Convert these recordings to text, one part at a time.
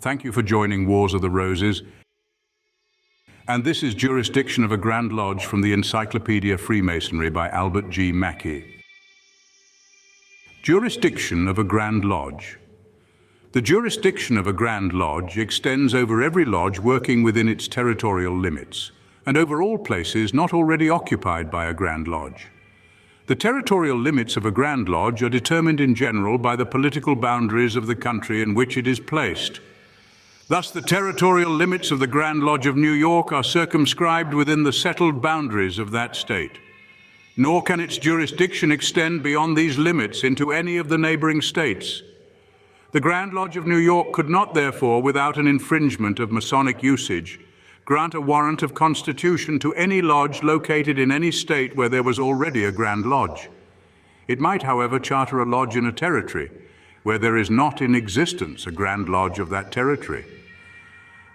Thank you for joining Wars of the Roses. And this is Jurisdiction of a Grand Lodge from the Encyclopedia of Freemasonry by Albert G. Mackey. Jurisdiction of a Grand Lodge. The jurisdiction of a Grand Lodge extends over every lodge working within its territorial limits, and over all places not already occupied by a Grand Lodge. The territorial limits of a Grand Lodge are determined in general by the political boundaries of the country in which it is placed. Thus, the territorial limits of the Grand Lodge of New York are circumscribed within the settled boundaries of that state. Nor can its jurisdiction extend beyond these limits into any of the neighboring states. The Grand Lodge of New York could not, therefore, without an infringement of Masonic usage, grant a warrant of constitution to any lodge located in any state where there was already a Grand Lodge. It might, however, charter a lodge in a territory where there is not in existence a Grand Lodge of that territory.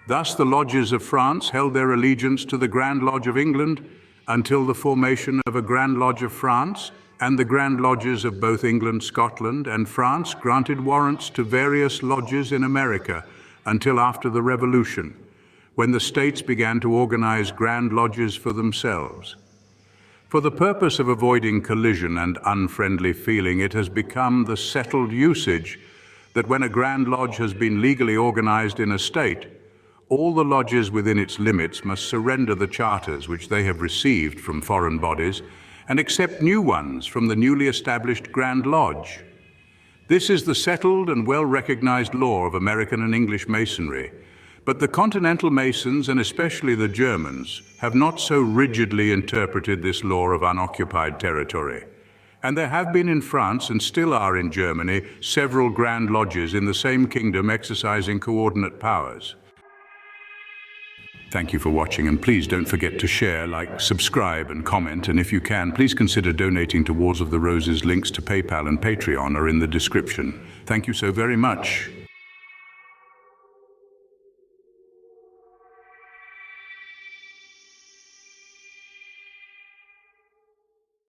Thus, the lodges of France held their allegiance to the Grand Lodge of England until the formation of a Grand Lodge of France, and the Grand Lodges of both England, Scotland, and France granted warrants to various lodges in America until after the Revolution, when the states began to organize Grand Lodges for themselves. For the purpose of avoiding collision and unfriendly feeling, it has become the settled usage that when a Grand Lodge has been legally organized in a state, all the lodges within its limits must surrender the charters which they have received from foreign bodies and accept new ones from the newly established Grand Lodge. This is the settled and well-recognized law of American and English Masonry. But the Continental Masons, and especially the Germans, have not so rigidly interpreted this law of unoccupied territory. And there have been in France, and still are in Germany, several Grand Lodges in the same kingdom exercising coordinate powers. Thank you for watching, and please don't forget to share, like, subscribe, and comment. And if you can, please consider donating to Wars of the Roses. Links to PayPal and Patreon are in the description. Thank you so very much.